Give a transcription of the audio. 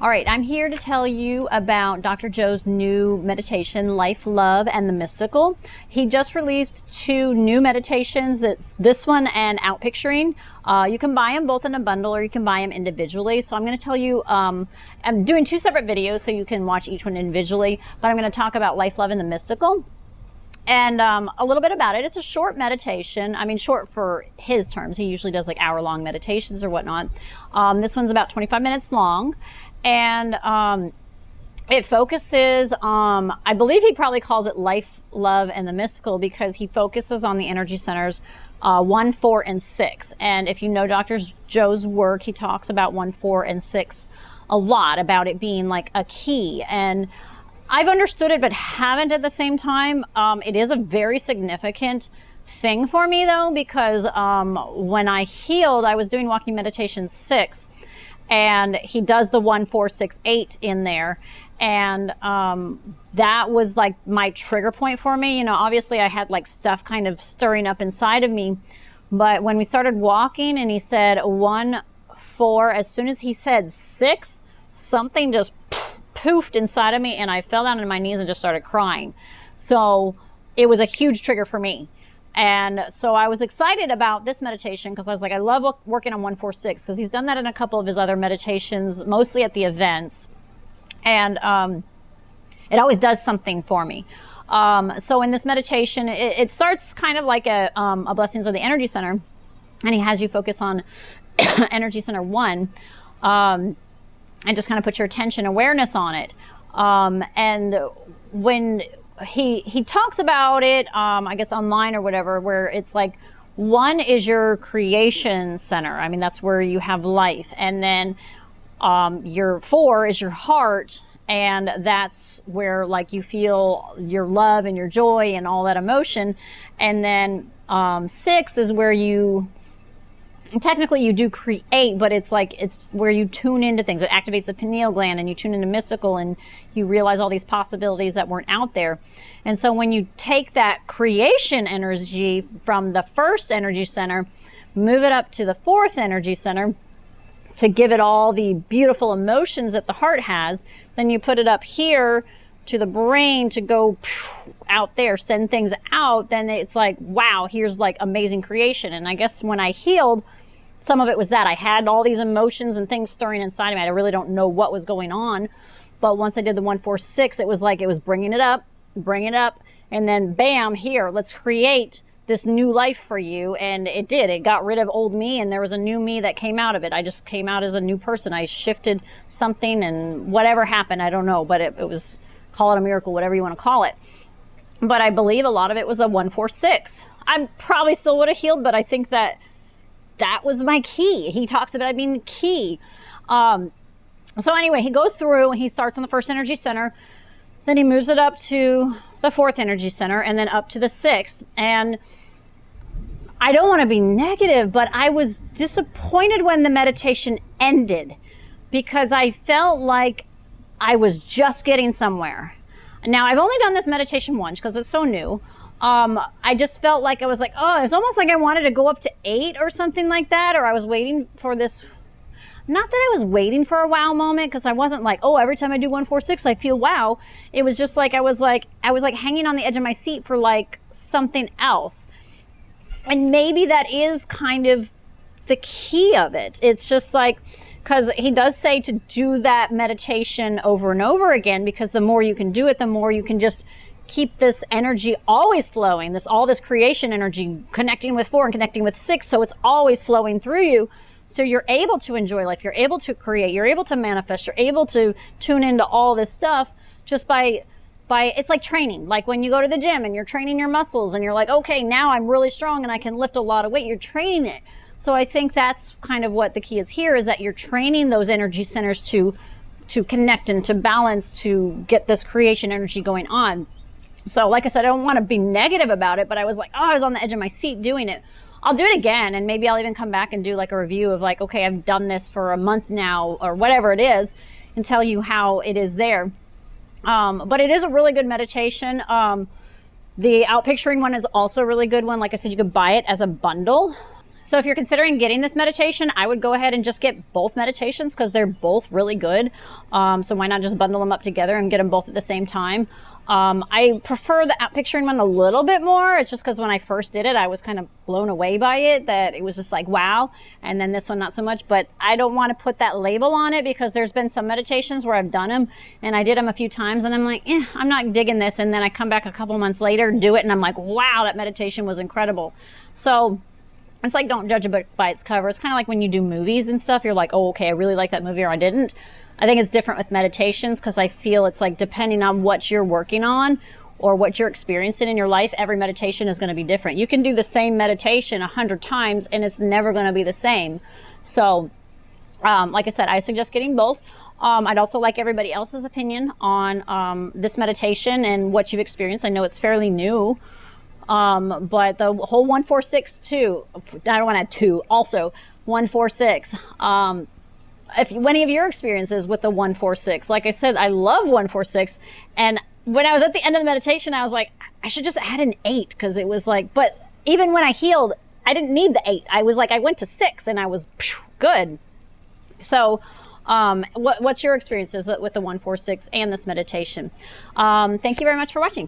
All right, I'm here to tell you about Dr. Joe's new meditation, Life, Love, and the Mystical. He just released 2 new meditations. That's this one and Outpicturing. You can buy them both in a bundle or you can buy them individually. So I'm going to tell you, I'm doing 2 separate videos so you can watch each one individually, but I'm going to talk about Life, Love, and the Mystical. And a little bit about it. It's a short meditation. I mean, short for his terms. He usually does like hour-long meditations or whatnot. This one's about 25 minutes long. And it focuses on, I believe he probably calls it Life, Love, and the Mystical because he focuses on the energy centers 1, 4, and 6. And if you know Dr. Joe's work, he talks about 1, 4, and 6 a lot, about it being like a key. And I've understood it, but haven't at the same time. It is a very significant thing for me though, because when I healed, I was doing walking meditation 6. And he does the 1, 4, 6, 8 in there. And that was like my trigger point for me. You know, obviously I had like stuff kind of stirring up inside of me. But when we started walking and he said 1, 4, as soon as he said 6, something just poofed inside of me and I fell down on my knees and just started crying. So it was a huge trigger for me. And so I was excited about this meditation because I was like, I love working on 1, 4, 6 because he's done that in a couple of his other meditations, mostly at the events. And it always does something for me. So in this meditation, it starts kind of like a Blessings of the Energy Center. And he has you focus on Energy Center 1 and just kind of put your attention, awareness on it. And when he talks about it, I guess online or whatever, where it's like 1 is your creation center. I mean, that's where you have life. And then your 4 is your heart. And that's where like you feel your love and your joy and all that emotion. And then 6 is where and technically you do create, but it's like, it's where you tune into things. It activates the pineal gland and you tune into mystical and you realize all these possibilities that weren't out there. And so when you take that creation energy from the 1st energy center, move it up to the 4th energy center to give it all the beautiful emotions that the heart has, then you put it up here to the brain to go out there, send things out, then it's like, wow, here's like amazing creation. And I guess when I healed, some of it was that I had all these emotions and things stirring inside of me. I really don't know what was going on. But once I did the 1, 4, 6, it was like it was bringing it up, and then bam, here, let's create this new life for you. And it did. It got rid of old me and there was a new me that came out of it. I just came out as a new person. I shifted something and whatever happened, I don't know. But it was, call it a miracle, whatever you want to call it. But I believe a lot of it was a 1, 4, 6. I probably still would have healed, but I think that was my key. He talks about it being the key. So anyway, he goes through and he starts on the 1st energy center. Then he moves it up to the 4th energy center and then up to the 6th. And I don't want to be negative, but I was disappointed when the meditation ended because I felt like I was just getting somewhere. Now, I've only done this meditation once because it's so new. I just felt like I was like, oh, it's almost like I wanted to go up to 8 or something like that, or I was waiting for this. Not that I was waiting for a wow moment, because I wasn't like, oh, every time I do 1, 4, 6, I feel wow. It was just like I was like hanging on the edge of my seat for like something else. And maybe that is kind of the key of it. It's just like, because he does say to do that meditation over and over again, because the more you can do it, the more you can just keep this energy always flowing, all this creation energy connecting with 4 and connecting with 6, so it's always flowing through you. So you're able to enjoy life, you're able to create, you're able to manifest, you're able to tune into all this stuff just by it's like training. Like when you go to the gym and you're training your muscles and you're like, okay, now I'm really strong and I can lift a lot of weight. You're training it. So I think that's kind of what the key is here, is that you're training those energy centers to connect and to balance, to get this creation energy going on. So like I said, I don't want to be negative about it, but I was like, oh, I was on the edge of my seat doing it. I'll do it again, and maybe I'll even come back and do like a review of like, okay, I've done this for a month now or whatever it is, and tell you how it is there. But it is a really good meditation. The Outpicturing one is also a really good one. Like I said, you could buy it as a bundle. So if you're considering getting this meditation, I would go ahead and just get both meditations because they're both really good. So why not just bundle them up together and get them both at the same time? I prefer the Outpicturing one a little bit more. It's just because when I first did it, I was kind of blown away by it, that it was just like, wow. And then this one, not so much. But I don't want to put that label on it because there's been some meditations where I've done them and I did them a few times and I'm like, I'm not digging this. And then I come back a couple months later, do it, and I'm like, wow, that meditation was incredible. So it's like, don't judge a book by its cover. It's kind of like when you do movies and stuff. You're like, oh, okay, I really like that movie, or I didn't. I think it's different with meditations because I feel it's like depending on what you're working on or what you're experiencing in your life, every meditation is going to be different. You can do the same meditation 100 times and it's never going to be the same. So, like I said, I suggest getting both. I'd also like everybody else's opinion on this meditation and what you've experienced. I know it's fairly new. But the whole 146 too, I don't want to add 2, also 146. If any of your experiences with the 146, like I said, I love 146. And when I was at the end of the meditation, I was like, I should just add an 8 because it was like, but even when I healed, I didn't need the 8. I was like, I went to 6 and I was good. So, what's your experiences with the 146 and this meditation? Thank you very much for watching.